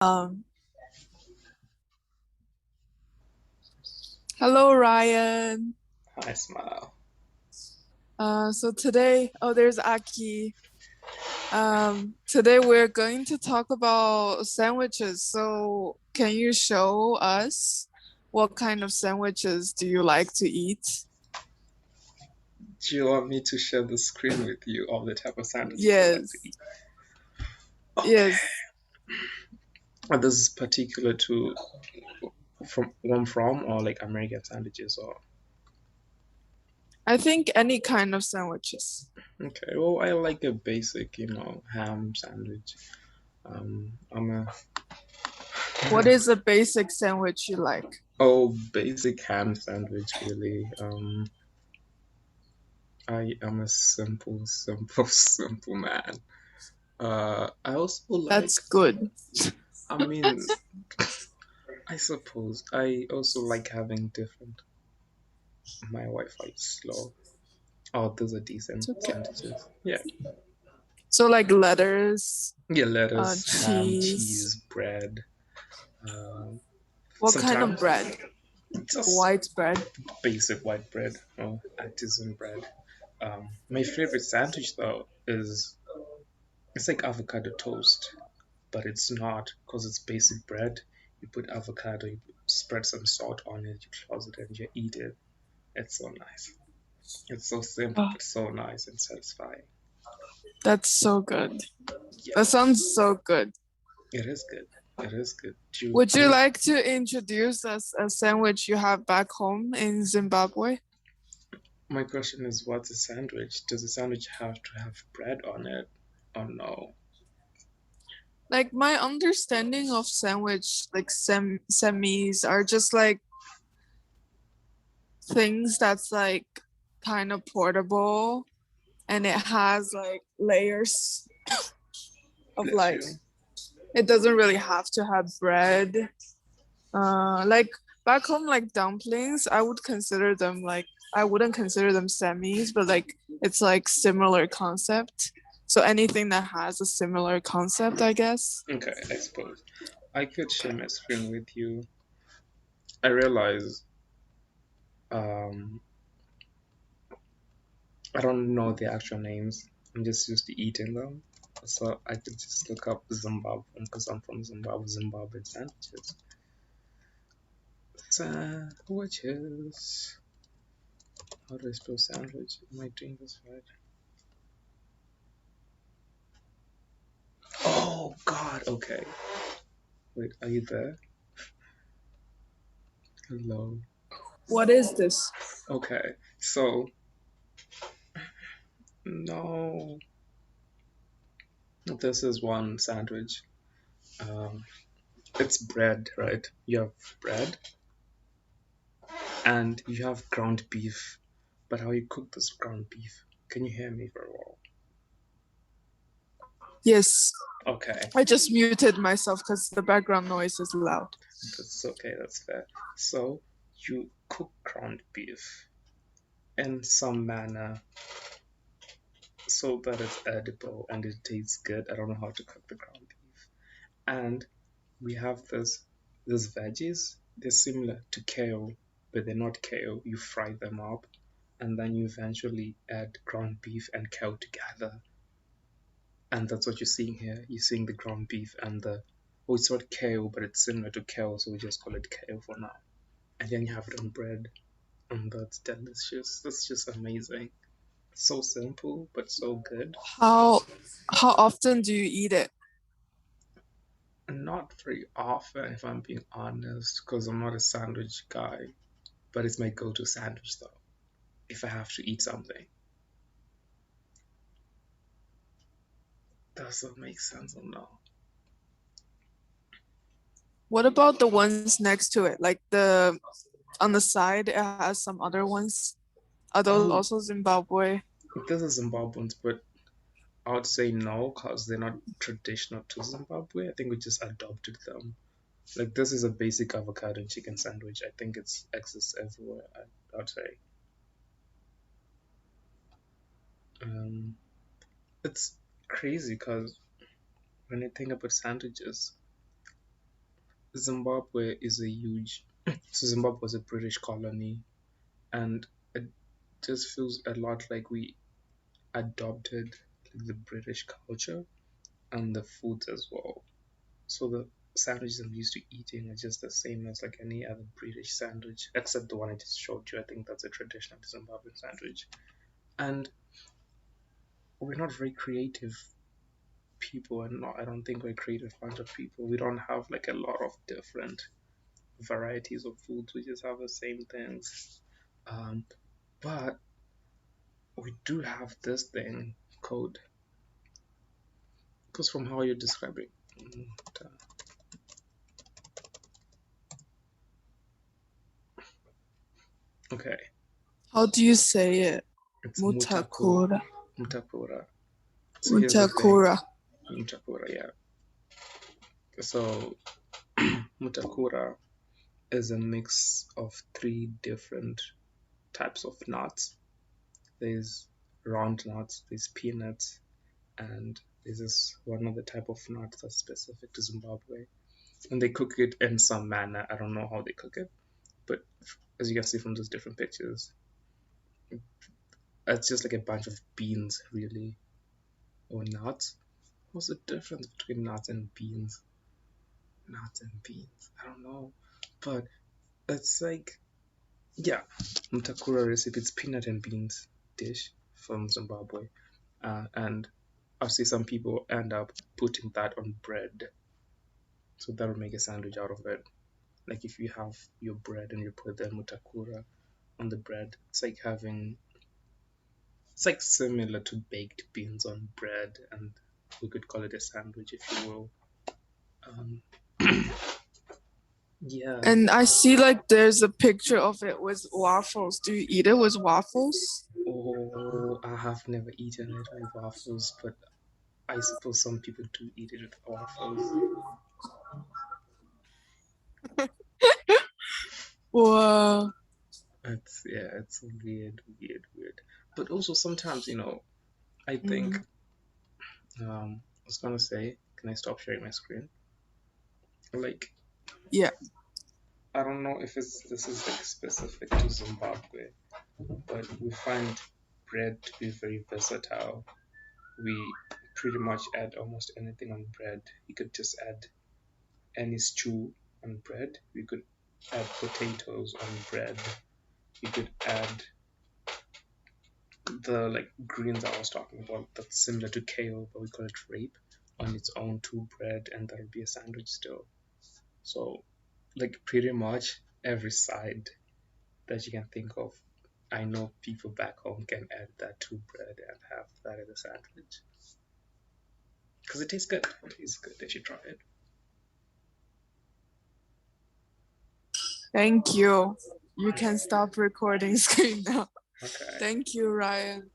Um, Hello, Ryan. I smile. So today, there's Aki. Today we're going to talk about sandwiches. So can you show us what kind of sandwiches do you like to eat? Do you want me to share the screen with you of the type of sandwiches I like to Yes, eat? Okay. yes. This is particular to from where I'm from or like American sandwiches or I think any kind of sandwiches. okay. Well, I like a basic, ham sandwich. I'm a What is a basic sandwich you like? basic ham sandwich really. I am a simple man. I also That's like. good. I mean, I suppose I also like having different. My Wi-Fi is slow. Oh, those are It's decent okay. sentences. Yeah. So like lettuce, Yeah, lettuce, ham, cheese. cheese, bread. Um, What kind of sometimes bread? just White bread. basic white bread or artisan bread. My favorite sandwich though is it's like avocado toast, but it's not because it's basic bread. You put avocado, you spread some salt on it, you close it, and you eat it. It's so nice. It's so simple, Oh, but so nice and satisfying. that's so good. That Yes, sounds so good. it is good. It is good. Do you, Would you like to introduce us a sandwich you have back home in Zimbabwe? My question is, what's a sandwich? Does a sandwich have to have bread on it? Oh no. Like my understanding of sandwich, like semis are just like things that's like kind of portable and it has like layers of Bless like you. it doesn't really have to have bread. Like back home, like dumplings, I would consider them like I wouldn't consider them semis, but like it's like similar concept. So anything that has a similar concept, I guess. Okay, I suppose. I could share my screen with you. I realize um, I don't know the actual names. I'm just used to eating them. So I could just look up Zimbabwe because I'm from Zimbabwe, Zimbabwe sandwiches. Sandwiches. How do I spell sandwich? Am I doing this right? Oh God. Okay. Wait, are you there? Hello. What is this? Okay. So no, this is one sandwich. Um, it's bread, right? You have bread and you have ground beef. But how you cook this ground beef? Can you hear me very well? Yes, Okay, I just muted myself because the background noise is loud. that's okay, that's fair. So you cook ground beef in some manner so that it's edible and it tastes good. I don't know how to cook the ground beef. And we have this veggies. They're similar to kale, but they're not kale. You fry them up and then you eventually add ground beef and kale together. And that's what you're seeing here. You're seeing the ground beef and it's not kale, but it's similar to kale, so we just call it kale for now. And then you have it on bread, and that's delicious. That's just amazing. So simple, but so good. How how often do you eat it? Not very often, if I'm being honest, because I'm not a sandwich guy, but it's my go to sandwich though, if I have to eat something. Does that make sense or no? What about the ones next to it? Like the on the side, it has some other ones. Are those Oh, also Zimbabwe? this is Zimbabweans, but I would say no, because they're not traditional to Zimbabwe. I think we just adopted them. Like this is a basic avocado and chicken sandwich. I think it's exists everywhere. I'd say. Um, it's crazy because when I think about sandwiches, Zimbabwe is a huge. So Zimbabwe was a British colony, and it just feels a lot like we adopted the British culture and the foods as well. So the sandwiches I'm used to eating are just the same as like any other British sandwich, except the one I just showed you. I think that's a traditional Zimbabwean sandwich. And we're not very creative people, and I don't think we're creative bunch of people. We don't have like a lot of different varieties of foods. We just have the same things. Um, but we do have this thing called, because from how you're describing, okay, How do you say it? it's Mutakura. mutakura. So here's the thing, Mutakura. mutakura, yeah. So mutakura is a mix of three different types of nuts. There's round nuts, there's peanuts, and there's this one other type of nut that's specific to Zimbabwe. And they cook it in some manner. I don't know how they cook it, but as you can see from those different pictures, it's just like a bunch of beans, really, or nuts. What's the difference between nuts and beans? Nuts and beans. I don't know, but it's like, yeah, mutakura recipe. It's peanut and beans dish from Zimbabwe, and I've seen some people end up putting that on bread, so that will make a sandwich out of it. Like if you have your bread and you put the mutakura on the bread, it's like similar to baked beans on bread, and we could call it a sandwich if you will. Um, yeah. And I see like there's a picture of it with waffles. Do you eat it with waffles? Oh, I have never eaten it with waffles, but I suppose some people do eat it with waffles. Wow. It's weird, weird, weird. But also sometimes, I think I was gonna say, can I stop sharing my screen? Like, Yeah. I don't know if this is like specific to Zimbabwe, but we find bread to be very versatile. We pretty much add almost anything on bread. You could just add any stew on bread. We could add potatoes on bread. We could add the like greens I was talking about that's similar to kale, but we call it rape, on its own to bread, and that'll be a sandwich still. So, like pretty much every side that you can think of, I know people back home can add that to bread and have that as a sandwich. Because it tastes good. It tastes good. They should try it. Thank you. You can stop recording screen now. Okay. Thank you, Ryan.